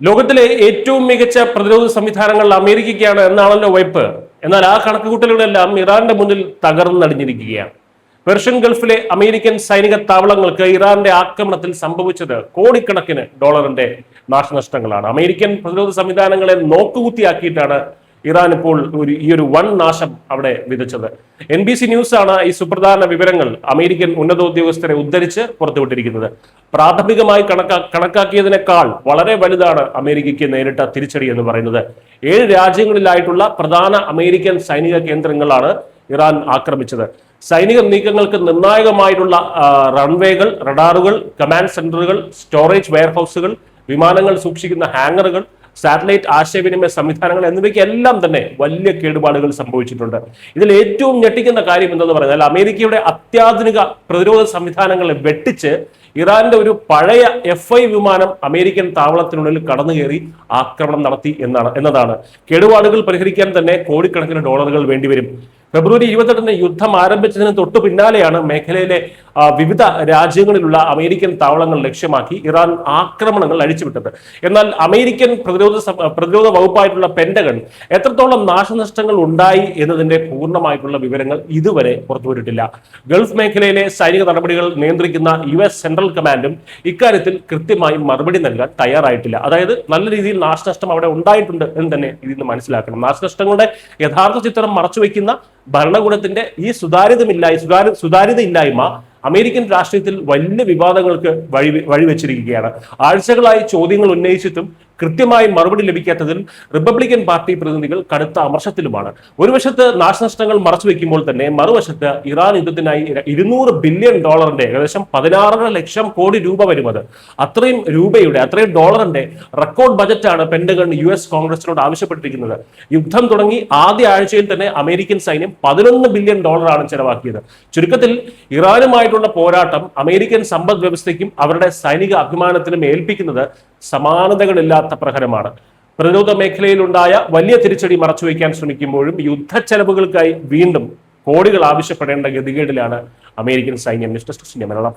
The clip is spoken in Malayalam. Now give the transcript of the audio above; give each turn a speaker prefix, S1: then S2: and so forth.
S1: ലോകത്തിലെ ഏറ്റവും മികച്ച പ്രതിരോധ സംവിധാനങ്ങൾ അമേരിക്കയ്ക്കാണ് എന്നാണല്ലോ വയ്പ്. എന്നാൽ ആ കണക്കുകൂട്ടലുകളെല്ലാം ഇറാന്റെ മുന്നിൽ തകർന്നടിഞ്ഞിരിക്കുകയാണ്. പെർഷ്യൻ ഗൾഫിലെ അമേരിക്കൻ സൈനിക താവളങ്ങൾക്ക് ഇറാന്റെ ആക്രമണത്തിൽ സംഭവിച്ചത് കോടിക്കണക്കിന് ഡോളറിന്റെ നാശനഷ്ടങ്ങളാണ്. അമേരിക്കൻ പ്രതിരോധ സംവിധാനങ്ങളെ നോക്കുകുത്തിയാക്കിയിട്ടാണ് ഇറാൻ ഇപ്പോൾ ഈ ഒരു വൻ നാശം അവിടെ വിതച്ചത്. NBC ന്യൂസ് ആണ് ഈ സുപ്രധാന വിവരങ്ങൾ അമേരിക്കൻ ഉന്നതോദ്യോഗസ്ഥരെ ഉദ്ധരിച്ച് പുറത്തുവിട്ടിരിക്കുന്നത്. പ്രാഥമികമായി കണക്കാക്കിയതിനേക്കാൾ വളരെ വലുതാണ് അമേരിക്കയ്ക്ക് നേരിട്ട തിരിച്ചടി എന്ന് പറയുന്നത്. 7 രാജ്യങ്ങളിലായിട്ടുള്ള പ്രധാന അമേരിക്കൻ സൈനിക കേന്ദ്രങ്ങളാണ് ഇറാൻ ആക്രമിച്ചത്. സൈനിക നീക്കങ്ങൾക്ക് നിർണായകമായിട്ടുള്ള റൺവേകൾ, റഡാറുകൾ, കമാൻഡ് സെന്ററുകൾ, സ്റ്റോറേജ് വെയർഹൌസുകൾ, വിമാനങ്ങൾ സൂക്ഷിക്കുന്ന ഹാങ്ങറുകൾ, സാറ്റലൈറ്റ് ആശയവിനിമയ സംവിധാനങ്ങൾ എന്നിവയ്ക്കെല്ലാം തന്നെ വലിയ കേടുപാടുകൾ സംഭവിച്ചിട്ടുണ്ട്. ഇതിൽ ഏറ്റവും ഞെട്ടിക്കുന്ന കാര്യം എന്തെന്ന് പറഞ്ഞാൽ അമേരിക്കയുടെ അത്യാധുനിക പ്രതിരോധ സംവിധാനങ്ങളെ വെട്ടിച്ച് ഇറാന്റെ ഒരു പഴയ F-5 വിമാനം അമേരിക്കൻ താവളത്തിനുള്ളിൽ കടന്നുകയറി ആക്രമണം നടത്തി എന്നതാണ്. കേടുപാടുകൾ പരിഹരിക്കാൻ തന്നെ കോടിക്കണക്കിന് ഡോളറുകൾ വേണ്ടിവരും. ഫെബ്രുവരി 28-ന് യുദ്ധം ആരംഭിച്ചതിന് തൊട്ടു പിന്നാലെയാണ് മേഖലയിലെ വിവിധ രാജ്യങ്ങളിലുള്ള അമേരിക്കൻ താവളങ്ങൾ ലക്ഷ്യമാക്കി ഇറാൻ ആക്രമണങ്ങൾ അഴിച്ചുവിട്ടത്. എന്നാൽ അമേരിക്കൻ പ്രതിരോധ വകുപ്പായിട്ടുള്ള പെന്റഗൺ എത്രത്തോളം നാശനഷ്ടങ്ങൾ ഉണ്ടായി എന്നതിന്റെ പൂർണ്ണമായിട്ടുള്ള വിവരങ്ങൾ ഇതുവരെ പുറത്തുവിട്ടിട്ടില്ല. ഗൾഫ് മേഖലയിലെ സൈനിക നടപടികൾ നിയന്ത്രിക്കുന്ന US സെൻട്രൽ കമാൻഡും ഇക്കാര്യത്തിൽ കൃത്യമായി മറുപടി നൽകാൻ തയ്യാറായിട്ടില്ല. അതായത് നല്ല രീതിയിൽ നാശനഷ്ടം അവിടെ ഉണ്ടായിട്ടുണ്ട് എന്ന് തന്നെ ഇതിൽ നിന്ന് മനസ്സിലാക്കണം. നാശനഷ്ടങ്ങളുടെ യഥാർത്ഥ ചിത്രം മറച്ചുവെക്കുന്ന ഭരണകൂടത്തിന്റെ ഈ സുതാര്യതയില്ലായ്മ അമേരിക്കൻ രാഷ്ട്രീയത്തിൽ വലിയ വിവാദങ്ങൾക്ക് വഴിവെച്ചിരിക്കുകയാണ്. ആഴ്ചകളായി ചോദ്യങ്ങൾ ഉന്നയിച്ചിട്ടും കൃത്യമായി മറുപടി ലഭിക്കാത്തതിൽ റിപ്പബ്ലിക്കൻ പാർട്ടി പ്രതിനിധികൾ കടുത്ത അമർഷത്തിലുമാണ്. ഒരു വശത്ത് നാശനഷ്ടങ്ങൾ മറച്ചുവെക്കുമ്പോൾ തന്നെ മറുവശത്ത് ഇറാൻ യുദ്ധത്തിനായി $200 ബില്യൺ ഏകദേശം 16.5 ലക്ഷം കോടി രൂപ വരുന്നത്. അത്രയും ഡോളറിന്റെ റെക്കോർഡ് ബജറ്റാണ് പെന്റഗൺ US കോൺഗ്രസിനോട് ആവശ്യപ്പെട്ടിരിക്കുന്നത്. യുദ്ധം തുടങ്ങി ആദ്യ ആഴ്ചയിൽ തന്നെ അമേരിക്കൻ സൈന്യം $11 ബില്യൺ ചെലവാക്കിയത്. ചുരുക്കത്തിൽ ഇറാനുമായിട്ടുള്ള പോരാട്ടം അമേരിക്കൻ സമ്പദ് വ്യവസ്ഥയ്ക്കും അവരുടെ സൈനിക അഭിമാനത്തിനും ഏൽപ്പിക്കുന്നത് സമാനതകളില്ലാത്ത പ്രഹരമാണ്. പ്രതിരോധ മേഖലയിലുണ്ടായ വലിയ തിരിച്ചടി മറച്ചുവെക്കാൻ ശ്രമിക്കുമ്പോഴും യുദ്ധച്ചെലവുകൾക്കായി വീണ്ടും കോടികൾ ആവശ്യപ്പെടേണ്ട ഗതികേടിലാണ് അമേരിക്കൻ സൈന്യം. News desk Malayalam.